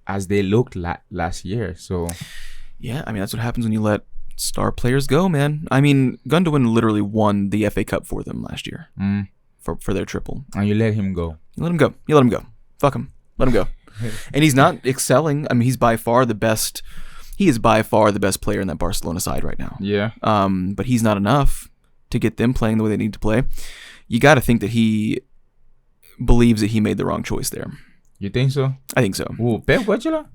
as they looked last year. So Yeah, I mean, that's what happens when you let star players go, man. I mean, Gundogan literally won the FA Cup for them last year for their triple. and you let him go. You let him go. You let him go. Fuck him. Let him go. And he's not excelling. I mean, he's by far the best. He is by far the best player in that Barcelona side right now. Yeah. But he's not enough to get them playing the way they need to play. You got to think that he believes that he made the wrong choice there. You think so? I think so. Ooh, Pep Guardiola?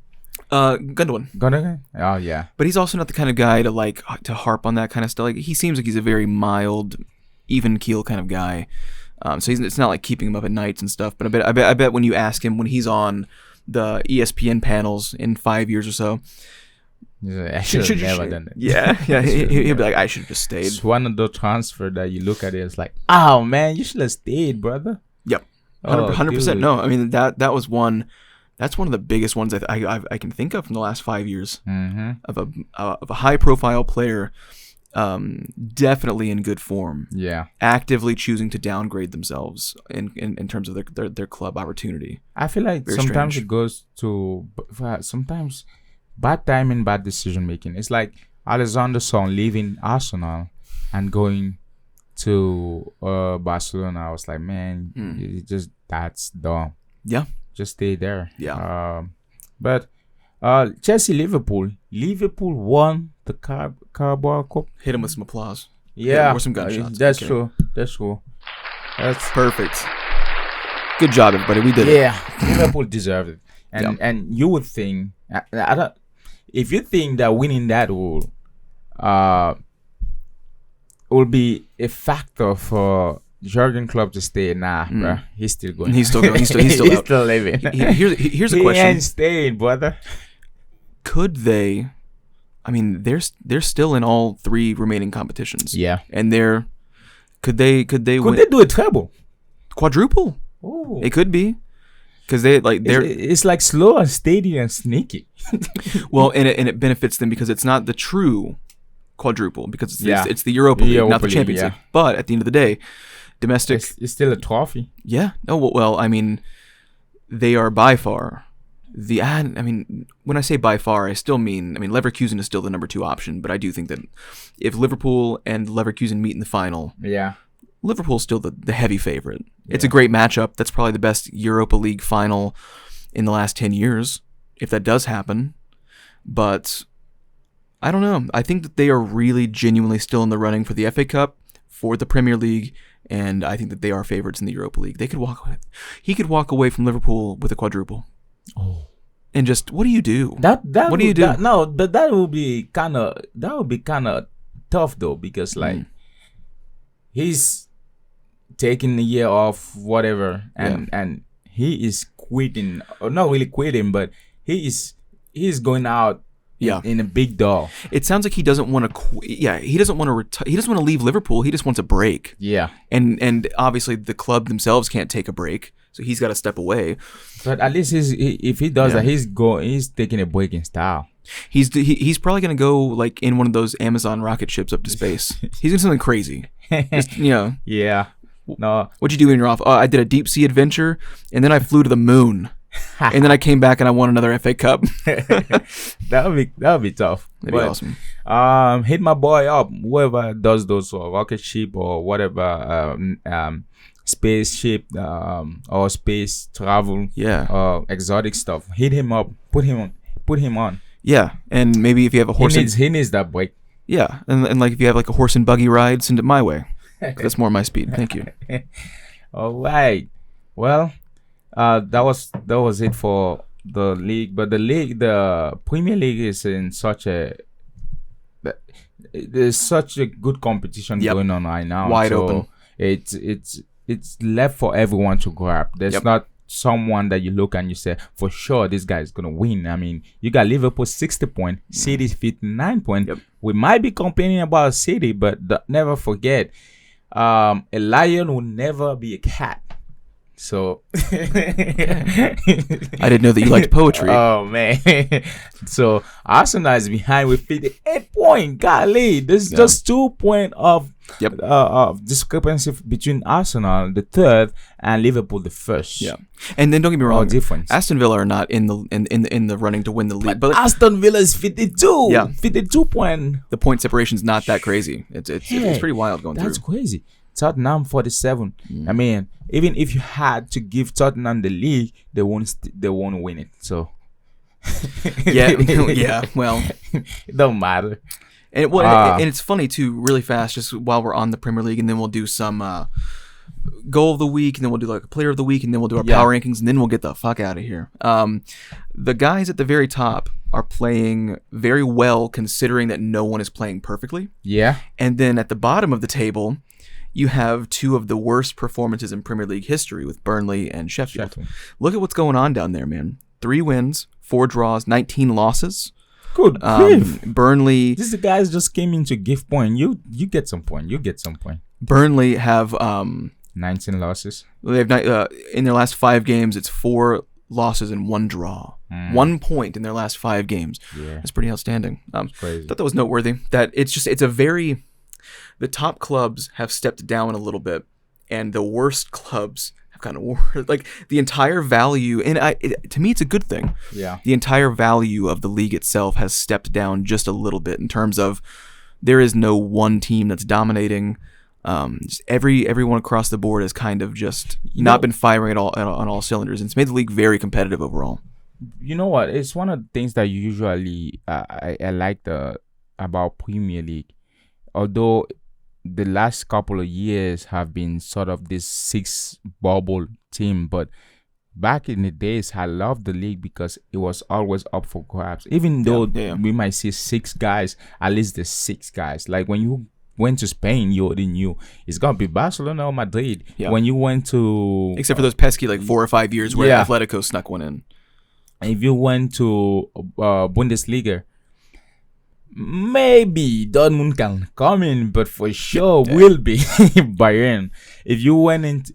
Gundogan. Oh yeah. But he's also not the kind of guy to harp on that kind of stuff. Like, he seems like he's a very mild, even keel kind of guy. So it's not like keeping him up at nights and stuff. But I bet when you ask him when he's on the ESPN panels in 5 years or so, I should have never done it. Yeah. He'll be like, I should have just stayed. It's one of the transfer that you look at it, it's like, oh man, you should have stayed, brother. Yep. 100%. No, I mean that was one. That's one of the biggest ones I can think of from the last 5 years of a high profile player, definitely in good form. Yeah. Actively choosing to downgrade themselves in terms of their club opportunity. I feel like Very sometimes strange. it goes to sometimes bad timing, bad decision making. It's like Alexander Song leaving Arsenal and going to Barcelona. I was like, man, that's dumb. Yeah. Just stay there. Yeah. But Chelsea, Liverpool won the Carabao Cup. Hit him with some applause. Yeah, or some gunshots. That's Okay. true. That's true. That's Perfect. Good job, everybody. We did it. yeah. Liverpool deserved it, and you would think I don't. If you think that winning that will be a factor for Jurgen Klopp to stay, bruh, he's still going. He's still going. He's still out. living. Here's a He question. ain't staying, brother. Could they? I mean, they're still in all three remaining competitions. Yeah. And could they Could win they do a treble? quadruple? Oh, It could be, because they're it's like slow and steady and sneaky. well, and it benefits them because it's not the true quadruple, because it's the Europa The League, not Europa the League, Champions yeah. League. But at the end of the day, domestic, It's still a trophy. yeah. No, well, I mean, they are by far I mean, when I say by far, I mean Leverkusen is still the number 2 option, but I do think that if Liverpool and Leverkusen meet in the final, Yeah. Liverpool's still the heavy favorite. It's a great matchup. That's probably the best Europa League final in the last 10 years, if that does happen. But I don't know. I think that they are really genuinely still in the running for the FA Cup, for the Premier League, and I think that they are favorites in the Europa League. He could walk away from Liverpool with a quadruple. Oh. And just, what do you do? What do you do? No, but that would be kind of tough though, because like he's taking a year off, whatever, and he is quitting, or not really quitting, but he's going out in a big door. It sounds like he doesn't want to quit. Yeah, he doesn't want to retire. He doesn't want to leave Liverpool. He just wants a break. Yeah. And obviously the club themselves can't take a break, so he's got to step away. But at least if he does that, he's taking a break in style. He's probably gonna go like in one of those Amazon rocket ships up to space. He's doing something crazy. Just, Yeah. No. What'd you do when you're off? Oh, I did a deep sea adventure, and then I flew to the moon, and then I came back and I won another FA Cup. that would be tough. That'd be awesome. Hit my boy up. Whoever does those rocket ship or whatever, spaceship, or space travel, exotic stuff. Hit him up. Put him on. Yeah, and maybe if you have a horse, he needs that break. Yeah, and like if you have like a horse and buggy ride, send it my way. 'Cause that's more my speed. Thank you. All right. Well, that was it for the league. But the Premier League is in there's such a good competition going on right now. Wide open. It's left for everyone to grab. There's not someone that you look and you say for sure this guy is gonna win. I mean, you got Liverpool 60 points, City 59 points. We might be complaining about City, but never forget, a lion will never be a cat. So I didn't know that you liked poetry. Oh man. So Arsenal is behind with 58 points. Golly, this is just 2 points of discrepancy between Arsenal, the third, and Liverpool, the first. Yeah, and then don't get me wrong, difference. Aston Villa are not in the running to win the league, but Aston Villa is 52. Yeah. 52 points. The point separation's not that crazy. It's pretty wild going That's through. crazy. Tottenham 47. I mean, even if you had to give Tottenham the league, they won't win it. So yeah. Well, it don't matter. And and it's funny too. Really fast, just while we're on the Premier League, and then we'll do some goal of the week, and then we'll do like a player of the week, and then we'll do our power rankings, and then we'll get the fuck out of here. The guys at the very top are playing very well, considering that no one is playing perfectly. Yeah. And then at the bottom of the table, you have two of the worst performances in Premier League history with Burnley and Sheffield. Look at what's going on down there, man. 3 wins, 4 draws, 19 losses. Good grief. Burnley. These guys just came in to give point. You get some point. You get some point. Burnley have 19 losses. They've in their last 5 games. It's 4 losses and 1 draw. 1 point in their last 5 games. Yeah, that's pretty outstanding. Crazy. Thought that was noteworthy. That it's a very. The top clubs have stepped down a little bit, and the worst clubs have kind of like the entire value. And to me, it's a good thing. Yeah. The entire value of the league itself has stepped down just a little bit in terms of there is no one team that's dominating. Just everyone across the board has kind of just not been firing on all cylinders, and it's made the league very competitive overall. You know what? It's one of the things that you usually I like about Premier League, although the last couple of years have been sort of this 6 bubble team, but back in the days, I loved the league because it was always up for grabs. Even though we might see 6 guys, at least the 6 guys. Like when you went to Spain, you already knew it's gonna be Barcelona or Madrid. Yeah. When you went to, except for those pesky like 4 or 5 years where Atletico snuck one in. If you went to Bundesliga, maybe Dortmund can come in, but for sure will be Bayern. If you went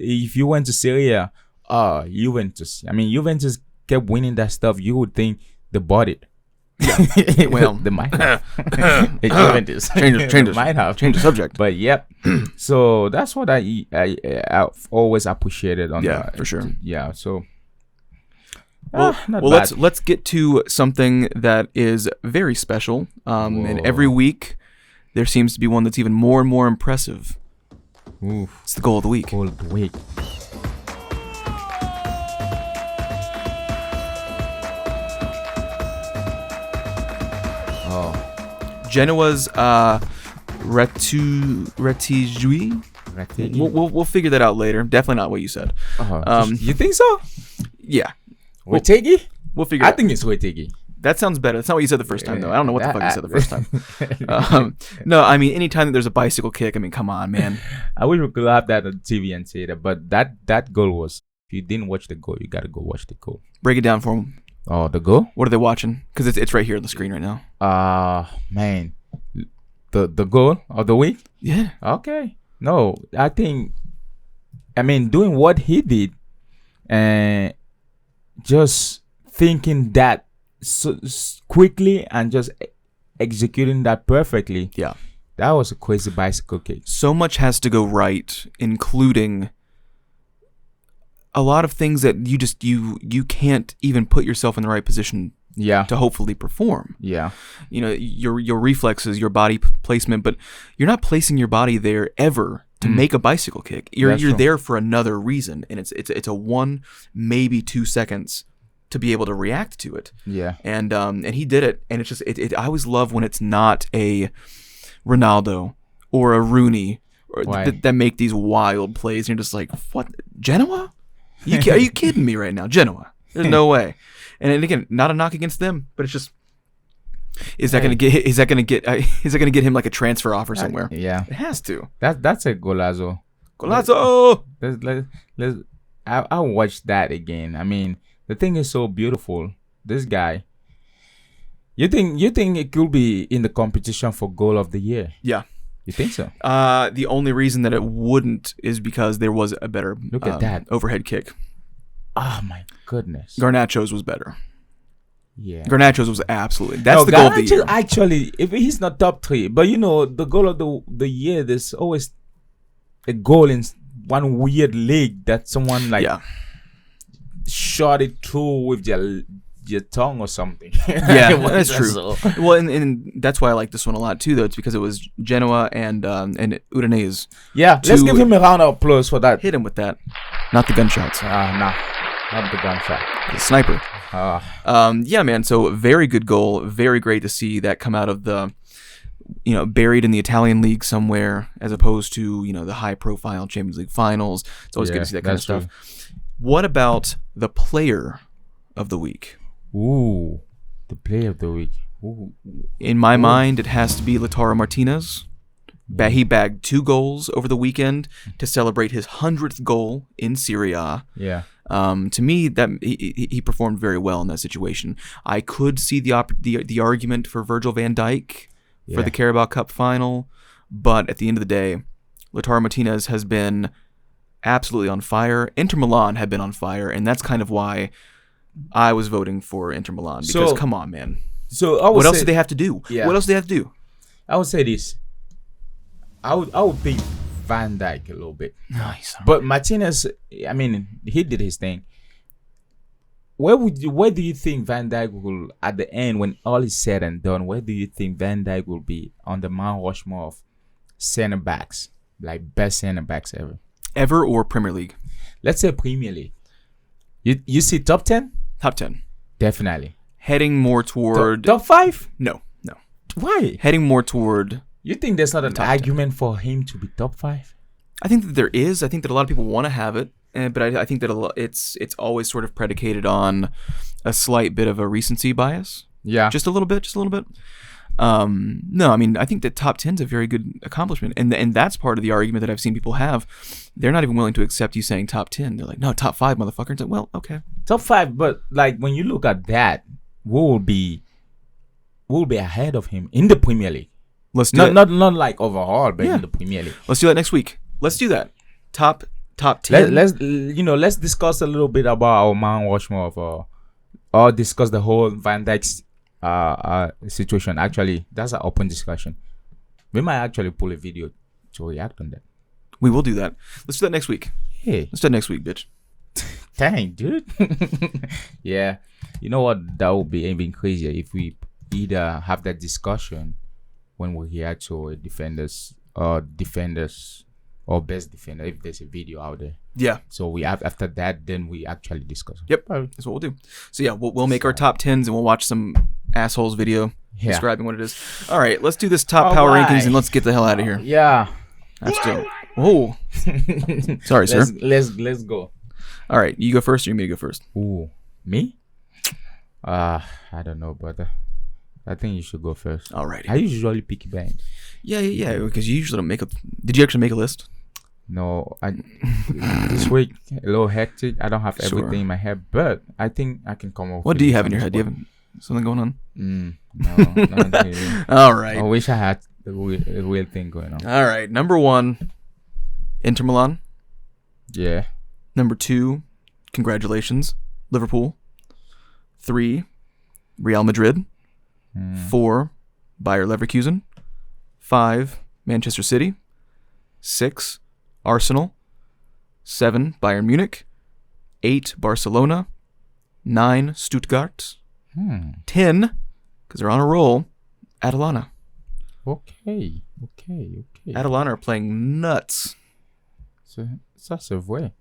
to Syria, Juventus. I mean, Juventus kept winning that stuff. You would think they bought it. Yeah. Well, they might have. Juventus might have change the subject. But yep. So that's what I've always appreciated on that. For sure. Yeah. So. Well, let's get to something that is very special. And every week there seems to be one that's even more and more impressive. Oof. It's the goal of the week. Goal of the week. Genoa's Retigui. We'll figure that out later. Definitely not what you said. You think so? Yeah. Retegi? We'll figure. I think it's Retegi. That sounds better. That's not what you said the first time, though. I don't know what the fuck you said the first time. No, I mean, anytime that there's a bicycle kick, I mean, come on, man. I wish we could have that on TV and say that, but that goal was. If you didn't watch the goal, you gotta go watch the goal. Break it down for them. Oh, the goal? What are they watching? Because it's right here on the screen right now. Man, the goal of the week. Yeah. Okay. No, I mean, doing what he did, and just thinking that so quickly and just executing that perfectly. Yeah. That was a crazy bicycle kick. So much has to go right, including a lot of things that you can't even put yourself in the right position to hopefully perform. Yeah. You know, your reflexes, your body placement, but you're not placing your body there ever to make a bicycle kick. You're there for another reason, and it's a 1, maybe 2 seconds to be able to react to it. Yeah. And he did it, and it's just I always love when it's not a Ronaldo or a Rooney that make these wild plays, and you're just like, what, Genoa? Are you kidding me right now? Genoa. There's no way. And again, not a knock against them, but it's just, is that gonna get him like a transfer offer somewhere? Yeah, it has to. That's a golazo. Golazo. I'll watch that again. I mean, the thing is so beautiful. This guy. You think it could be in the competition for goal of the year? Yeah. You think so? The only reason that it wouldn't is because there was a better Look at that overhead kick. Oh my goodness. Garnacho's was better. Yeah. Garnacho's was absolutely. That's the goal of the year. Actually, if he's not top 3, but the goal of the year, there's always a goal in one weird league that someone shot it through with your tongue or something. Yeah, that's true. So. Well, and that's why I like this one a lot too, though. It's because it was Genoa and Udinese. Yeah, let's give him a round of applause for that. Hit him with that, not the gunshots. Nah, not the gunshot. The sniper. Yeah, man. So very good goal. Very great to see that come out of the, buried in the Italian league somewhere, as opposed to the high-profile Champions League finals. It's always good to see that kind of stuff. True. What about the player of the week? Ooh, the player of the week. Ooh. In my mind, it has to be Lautaro Martinez. He bagged 2 goals over the weekend to celebrate his 100th goal in Serie A. Yeah. To me, that he performed very well in that situation. I could see the argument for Virgil van Dijk for the Carabao Cup final, but at the end of the day, Lautaro Martinez has been absolutely on fire. Inter Milan have been on fire, and that's kind of why I was voting for Inter Milan, because come on, man. So what else do they have to do? Yeah. What else do they have to do? I would say this. I would pick Van Dijk a little bit. Nice. But Martinez, I mean, he did his thing. Where do you think Van Dijk will, at the end, when all is said and done, where do you think Van Dijk will be on the Mount Rushmore of center backs, like best center backs ever? Ever or Premier League? Let's say Premier League. You see top 10? Top 10. Definitely. Heading more toward... Top 5? No. Why? Heading more toward... You think there's not an argument for him to be top 5? I think that there is. I think that a lot of people want to have it, but I think that it's always sort of predicated on a slight bit of a recency bias. Yeah. Just a little bit. No, I mean, I think that top 10 is a very good accomplishment, and that's part of the argument that I've seen people have. They're not even willing to accept you saying top 10. They're like, no, top 5, motherfucker. It's like, well, okay. Top 5, but like when you look at that, we will be ahead of him in the Premier League. Let's do it. Not like overall, but in the Premier League. Let's do that next week. Let's do that. Top 10. Let's discuss a little bit about our Mount Rushmore or discuss the whole Van Dijk's situation. Actually, that's an open discussion. We might actually pull a video to react on that. We will do that. Let's do that next week. Hey, let's do that next week, bitch. Dang, dude. Yeah, you know what? That would be even crazier if we either have that discussion when we react to defenders or best defender, if there's a video out there. Yeah. So we have, after that, then we actually discuss. Yep. That's what we'll do. So yeah, we'll make our top 10s and we'll watch some assholes video describing what it is. All right, let's do this top power rankings and let's get the hell out of here. Yeah. Let's do it. Whoa. Sorry, sir. Let's go. All right, you go first or you want me to go first? Ooh, me? I don't know, but I think you should go first. All right. I usually pick bang. Yeah, because you usually don't make a... Did you actually make a list? No, this week a little hectic. I don't have everything in my head, but I think I can come up. What do you have in your head? Do you have something going on? No, not really. All right. I wish I had a real thing going on. All right. Number 1, Inter Milan. Yeah. Number 2, congratulations, Liverpool. 3, Real Madrid. 4, Bayer Leverkusen. 5, Manchester City. 6, Arsenal. 7, Bayern Munich. 8, Barcelona. 9, Stuttgart. 10, because they're on a roll, Atalanta. Okay. Atalanta are playing nuts. So that's a way.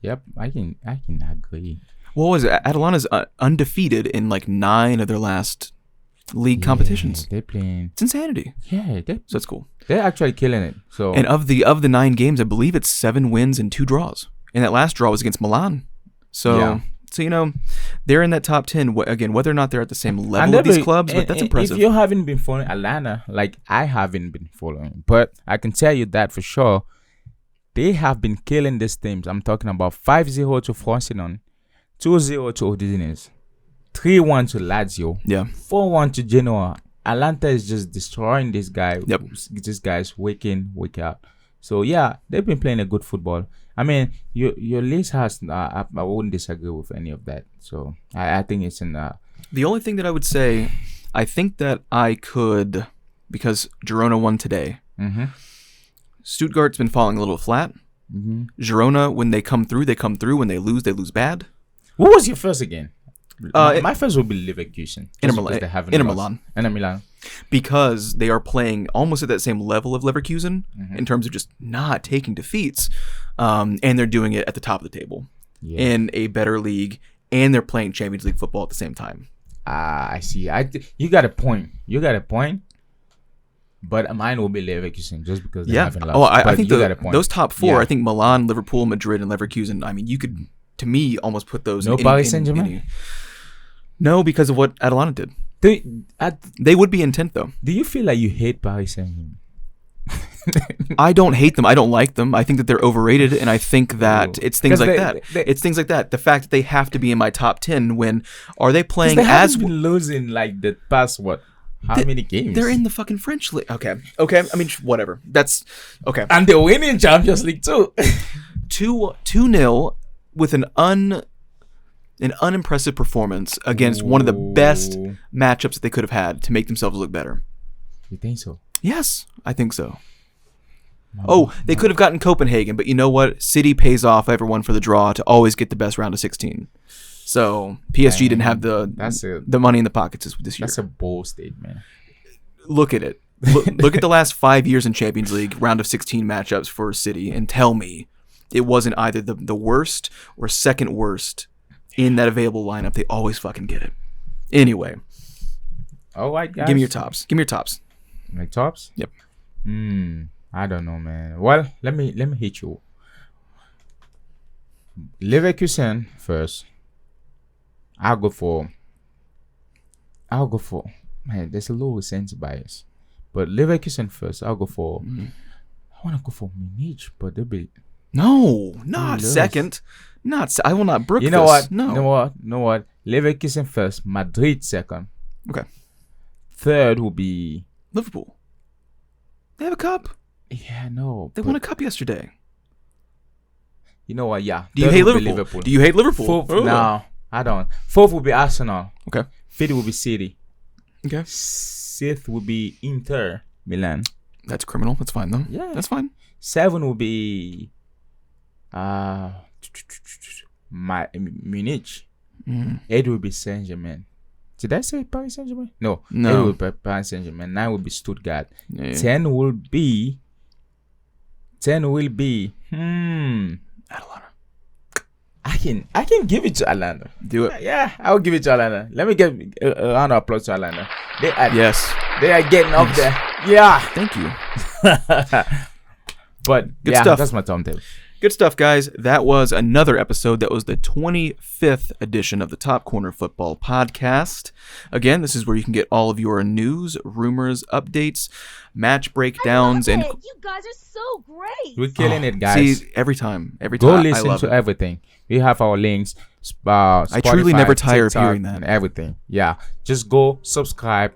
Yep, I can agree. What was it? Atalanta's undefeated in like 9 of their last league competitions. They're playing. It's insanity. Yeah, so that's cool. They're actually killing it. So, and of the 9 games, I believe it's 7 wins and 2 draws. And that last draw was against Milan. So they're in that top 10. Again, whether or not they're at the same level of these clubs, but that's impressive. If you haven't been following Atlanta, like I haven't been following, but I can tell you that for sure, they have been killing these teams. I'm talking about 5-0 to Frosinone, 2-0 to Udinese, 3-1 to Lazio, 4-1 to Genoa, Atlanta is just destroying this guy. Yep. This guy's week in, week out. So yeah, they've been playing a good football. I mean, your list has. I wouldn't disagree with any of that. So I think it's in. The only thing that I would say, I think that I could, because Girona won today. Mm-hmm. Stuttgart's been falling a little flat. Mm-hmm. Girona, when they come through, they come through. When they lose bad. What was your first again? My first would be Leverkusen. Inter Milan. Because they are playing almost at that same level of Leverkusen in terms of just not taking defeats. And they're doing it at the top of the table in a better league. And they're playing Champions League football at the same time. I see. You got a point. But mine will be Leverkusen just because they haven't lost. I think those top four, I think Milan, Liverpool, Madrid, and Leverkusen, I mean, you could, to me, almost put those in Paris Saint-Germain? No, because of what Atalanta did. They would be in 10th, though. Do you feel like you hate Paris Saint-Germain? I don't hate them. I don't like them. I think that they're overrated, and I think that it's things like that. It's things like that. The fact that they have to be in my top 10 when are they playing as been losing like the past how many games? They're in the fucking French league. Okay. I mean, whatever. That's okay. And they're winning Champions League too. 2-0 with an unimpressive performance against one of the best matchups that they could have had to make themselves look better. You think so? Yes, I think so. They could have gotten Copenhagen, but you know what? City pays off everyone for the draw to always get the best round of 16. So PSG didn't have the money in the pockets this year. That's a bold statement. Look at it. Look at the last 5 years in Champions League round of 16 matchups for City and tell me it wasn't either the worst or second worst in that available lineup. They always fucking get it. Anyway. All right, guys. Give me your tops. My tops? Yep. I don't know, man. Well, let me hit you. Leverkusen first. I'll go for man, there's a little sense bias. But Leverkusen first. I'll go for I wanna go for Munich, but they'll be not second. I will not brook this. You know what? Leverkusen first, Madrid second. Okay. Third will be Liverpool. They have a cup. Yeah, no. They won a cup yesterday. You know what? Yeah. Do you hate Liverpool? Do you hate Liverpool? Fourth, no, I don't. Fourth will be Arsenal. Okay. Fifth will be City. Okay. Sixth will be Inter Milan. That's criminal. That's fine though. Yeah. That's fine. 7 will be Munich. 8 will be Saint-Germain. Did I say Paris Saint-Germain? No. 8 will be Paris Saint-Germain. 9 will be Stuttgart. Yeah. 10 will be Atalanta. I can give it to Atlanta. Do it. Yeah, I'll give it to Atlanta. Let me give a round of applause to Atlanta. They are getting up there. Yeah. Thank you. But good stuff. That's my top 10. Good stuff, guys. That was another episode. That was the 25th edition of the Top Corner Football Podcast. Again, this is where you can get all of your news, rumors, updates, match breakdowns, and you guys are so great. We're killing it, guys. See, every time. Go listen to everything. We have our links. Spotify, I truly never tire TikTok, of hearing that. And everything. Yeah, just go subscribe,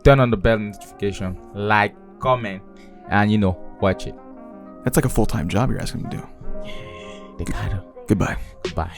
turn on the bell notification, like, comment, and watch it. That's like a full-time job you're asking me to do. They gotta. Goodbye. Goodbye.